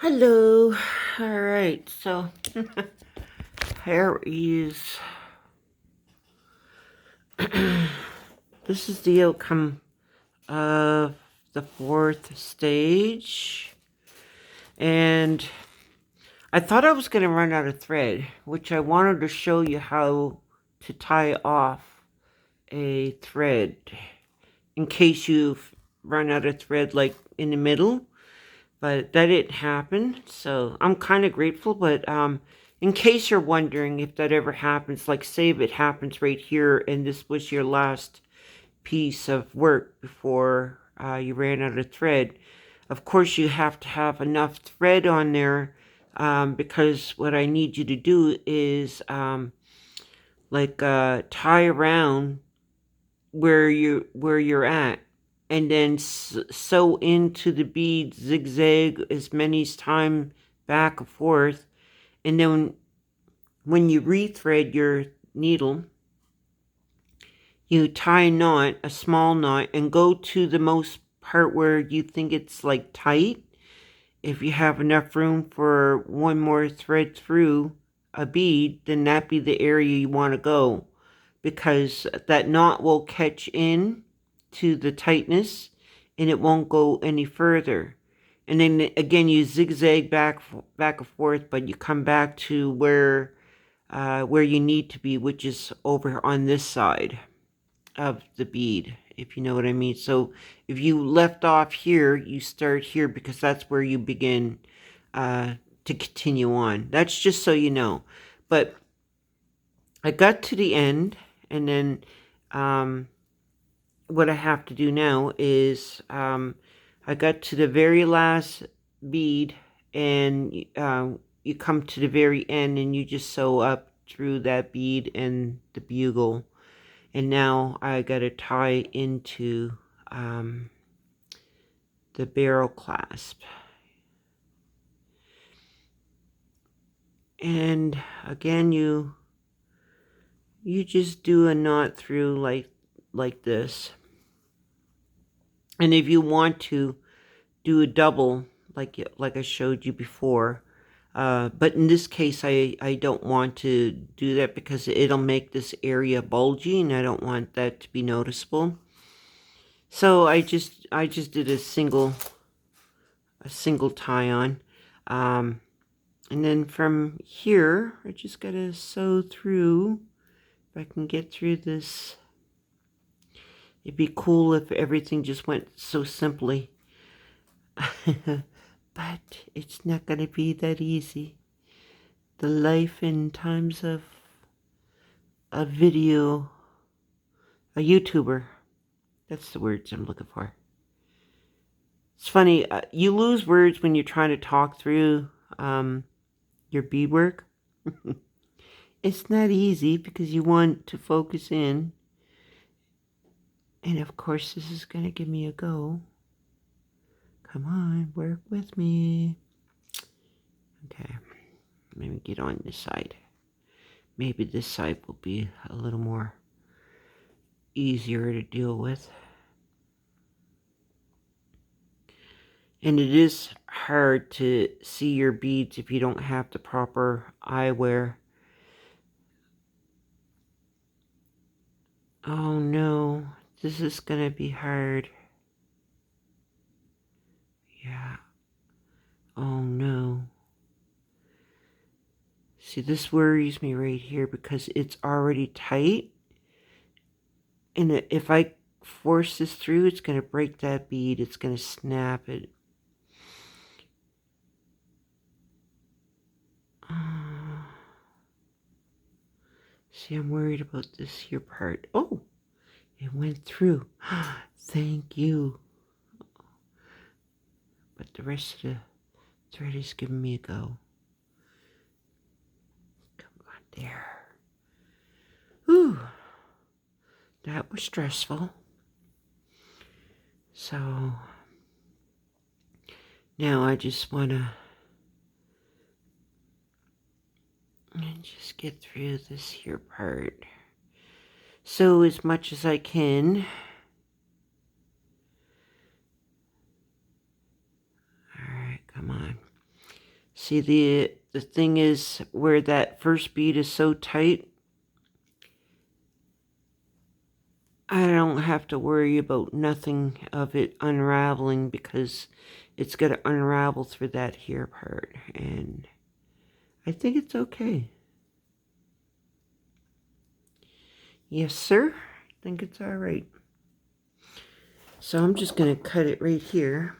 Hello. All right. So here is this is the outcome of the fourth stage, and I thought I was going to run out of thread, which I wanted to show you how to tie off a thread in case you've run out of thread like in the middle. But that didn't happen, so I'm kind of grateful. But in case you're wondering if that ever happens, like say if it happens right here and this was your last piece of work before you ran out of thread, of course you have to have enough thread on there, because what I need you to do is tie around where you're at, and then sew into the bead, zigzag as many times back and forth, and then when you rethread your needle, you tie a knot, a small knot, and go to the most part where you think it's like tight. If you have enough room for one more thread through a bead, then that be the area you want to go, because that knot will catch in to the tightness and it won't go any further. And then again, you zigzag back and forth, but you come back to where you need to be, which is over on this side of the bead, if you know what I mean. So if you left off here, you start here because that's where you begin to continue on. That's just so you know. But I got to the end, and then what I have to do now is I got to the very last bead, and you come to the very end and you just sew up through that bead and the bugle. And now I got to tie into the barrel clasp. And again, you just do a knot through like this. And if you want to do a double, like I showed you before, but in this case, I don't want to do that because it'll make this area bulgy, and I don't want that to be noticeable. So I just did a single tie on, and then from here I just gotta sew through. If I can get through this, it'd be cool if everything just went so simply. But it's not gonna be that easy. The life and times of a YouTuber. That's the words I'm looking for. It's funny, you lose words when you're trying to talk through your beadwork. It's not easy because you want to focus in. And of course, this is going to give me a go. Come on, work with me. Okay, let me get on this side. Maybe this side will be a little more easier to deal with. And it is hard to see your beads if you don't have the proper eyewear. Oh no, this is gonna be hard. Yeah. Oh no. See, this worries me right here because it's already tight. And if I force this through, it's gonna break that bead. It's gonna snap it. See, I'm worried about this here part. Oh, it went through. Thank you. But the rest of the thread is giving me a go. Come on, there. Ooh, that was stressful. So now I just want to just get through this here part. So as much as I can. Alright, come on. See, the thing is, where that first bead is so tight, I don't have to worry about nothing of it unraveling, because it's going to unravel through that here part, and I think it's okay. Yes, sir. I think it's all right. So I'm just going to cut it right here.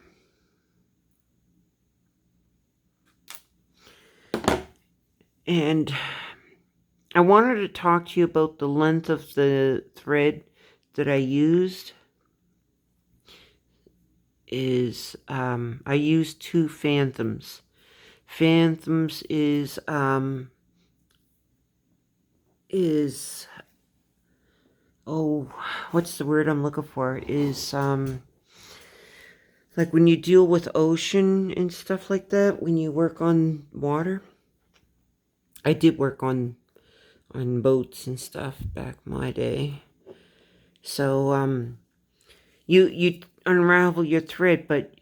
And I wanted to talk to you about the length of the thread that I used. I used 2 phantoms. Phantoms is oh, what's the word I'm looking for? Is like when you deal with ocean and stuff like that, when you work on water. I did work on boats and stuff back in my day. So you unravel your thread, but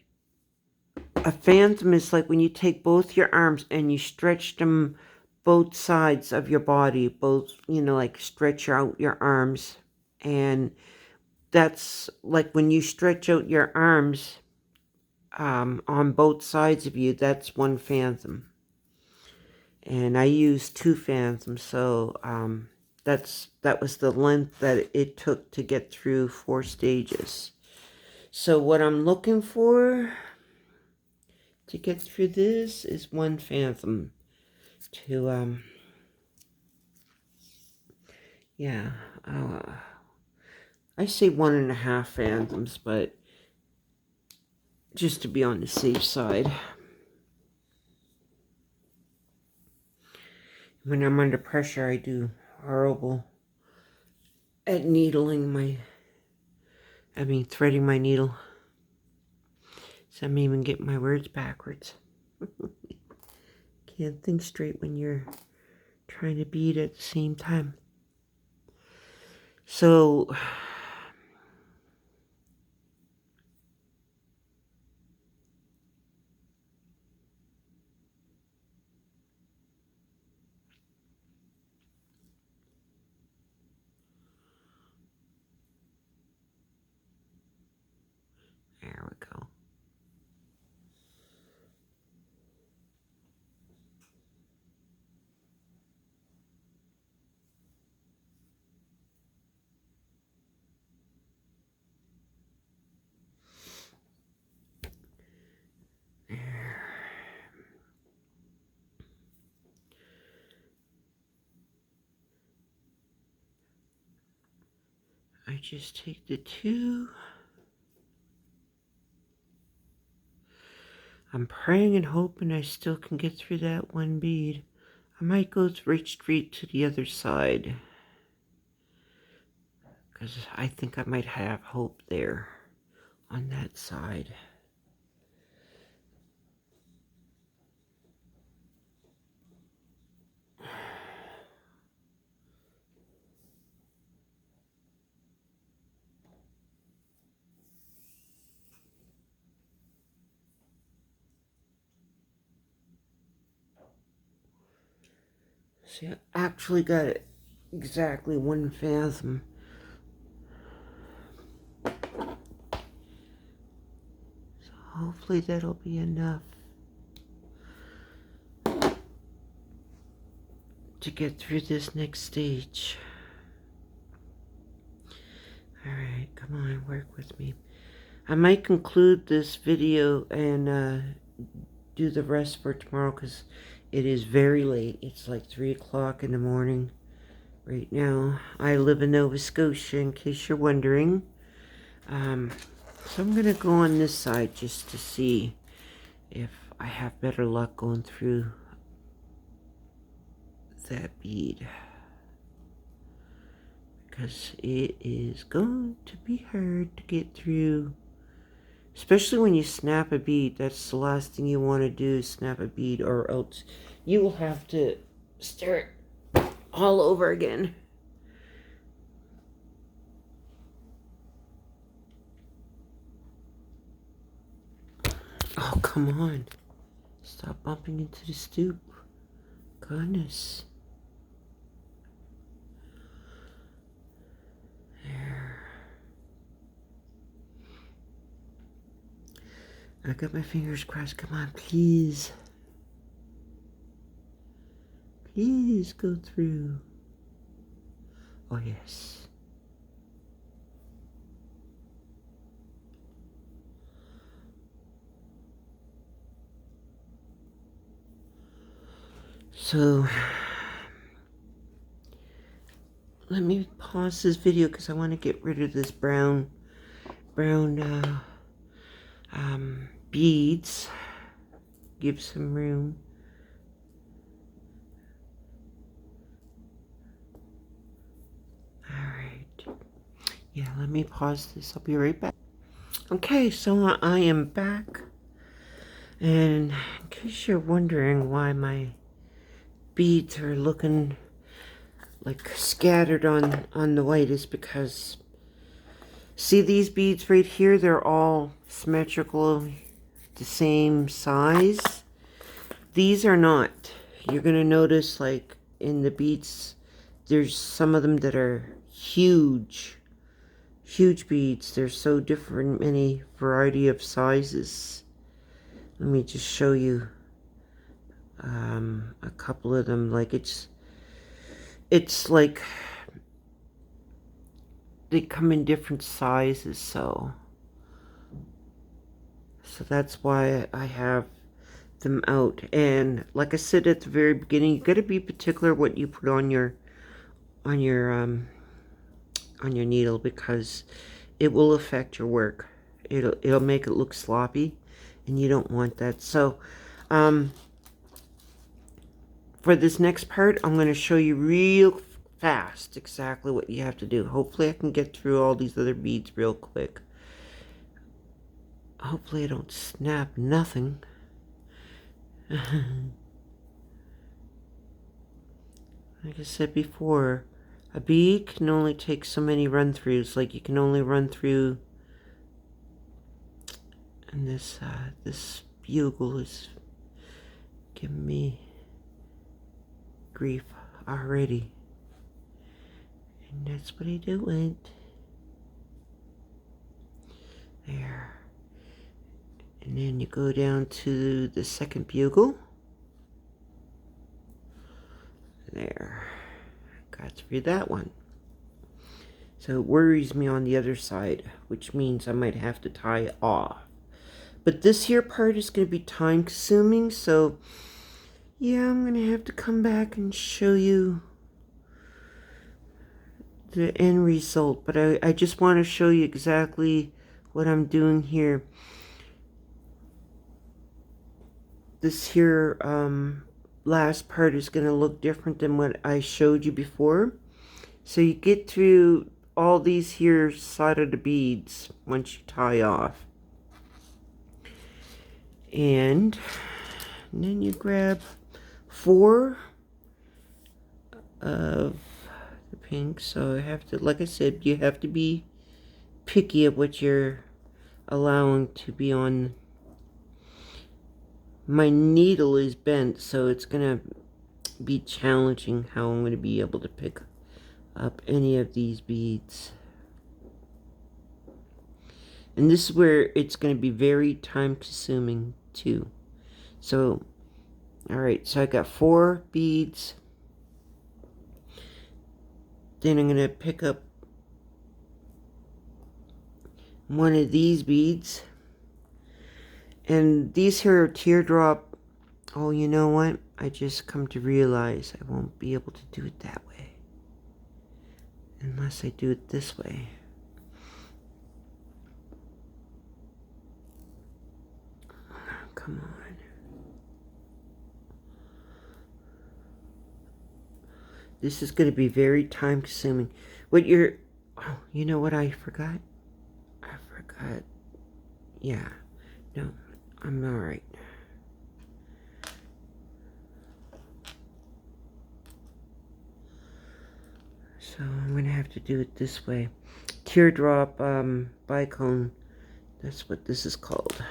a phantom is like when you take both your arms and you stretch them both sides of your body, both, like stretch out your arms. And that's like when you stretch out your arms on both sides of you, that's one phantom. And I used 2 phantoms, so that was the length that it took to get through 4 stages. So what I'm looking for to get through this is 1 phantom to yeah, I say 1.5 phantoms, but just to be on the safe side. When I'm under pressure, I do horrible at threading my needle. So I'm even getting my words backwards. Can't think straight when you're trying to bead at the same time. So there we go. I just take the 2. I'm praying and hoping I still can get through that 1 bead. I might go right straight to the other side, because I think I might have hope there on that side. See, I actually got it exactly 1 fathom. So hopefully that'll be enough to get through this next stage. Alright, come on, work with me. I might conclude this video and do the rest for tomorrow, because it is very late. It's like 3 o'clock in the morning right now. I live in Nova Scotia, in case you're wondering. So I'm going to go on this side just to see if I have better luck going through that bead, because it is going to be hard to get through, especially when you snap a bead. That's the last thing you want to do, is snap a bead, or else you will have to start all over again. Oh, come on. Stop bumping into the stoop. Goodness. There. I got my fingers crossed. Come on, please. Please go through. Oh, yes. So, let me pause this video because I want to get rid of this brown beads. Give some room. Alright. Yeah, let me pause this. I'll be right back. Okay, so I am back. And in case you're wondering why my beads are looking like scattered on the white, is because see these beads right here, they're all symmetrical, the same size. These are not. You're gonna notice, like in the beads, there's some of them that are huge beads. They're so different, many variety of sizes. Let me just show you a couple of them. Like it's like they come in different sizes, so that's why I have them out. And like I said at the very beginning, you got to be particular what you put on your needle, because it will affect your work. It'll make it look sloppy, and you don't want that. So for this next part, I'm going to show you real fast exactly what you have to do. Hopefully I can get through all these other beads real quick. Hopefully I don't snap nothing. Like I said before, a bead can only take so many run-throughs. Like you can only run through, and this bugle is giving me grief already. And that's what I do with. There. And then you go down to the second bugle. There. Got through that one. So it worries me on the other side, which means I might have to tie off. But this here part is going to be time consuming, so yeah, I'm going to have to come back and show you the end result. But I just want to show you exactly what I'm doing here. This here last part is going to look different than what I showed you before. So you get through all these here side of the beads once you tie off. And then you grab 4 of the pink. So I have to, like I said, you have to be picky of what you're allowing to be on. My needle is bent, so it's gonna be challenging how I'm gonna be able to pick up any of these beads. And this is where it's going to be very time consuming too. So, alright, so I got 4 beads. Then I'm going to pick up one of these beads. And these here are teardrop. Oh, you know what? I just come to realize I won't be able to do it that way. Unless I do it this way. Come on. This is going to be very time consuming. Oh, you know what I forgot? I forgot. Yeah. No, I'm alright. So I'm going to have to do it this way. Teardrop bycone. That's what this is called.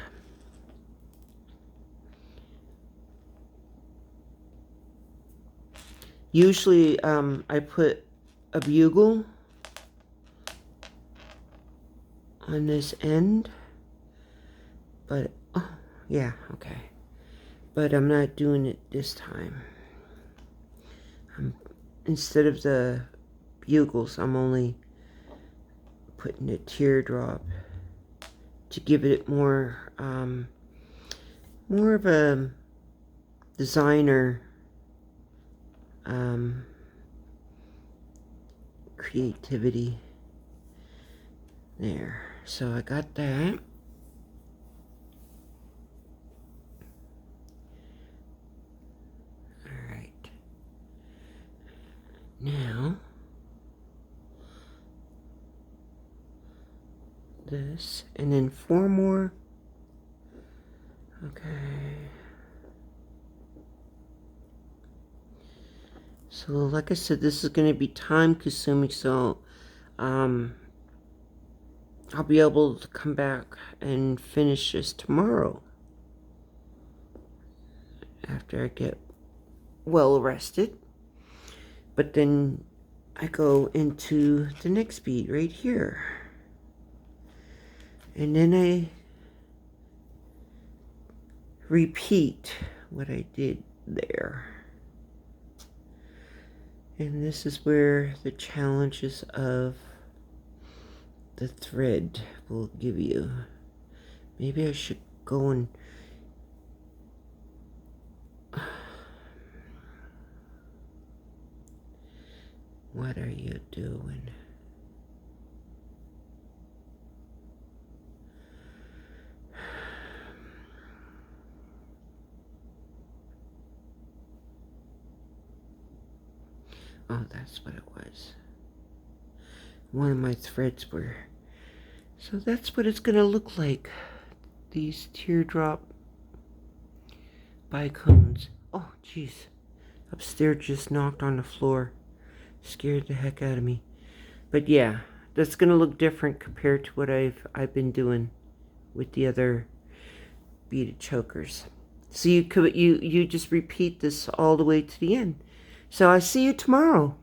Usually I put a bugle on this end, but oh yeah, okay, but I'm not doing it this time. Instead of the bugles, I'm only putting a teardrop to give it more more of a designer creativity there. So I got that. All right. Now this, and then 4 more. Okay. So like I said, this is going to be time consuming, so I'll be able to come back and finish this tomorrow after I get well rested. But then I go into the next bead right here, and then I repeat what I did there. And this is where the challenges of the thread will give you. Maybe I should go and what are you doing? Oh, that's what it was. One of my threads were. So that's what it's going to look like. These teardrop bycones. Oh, jeez. Upstairs just knocked on the floor. Scared the heck out of me. But yeah, that's going to look different compared to what I've been doing with the other beaded chokers. So you just repeat this all the way to the end. So I'll see you tomorrow.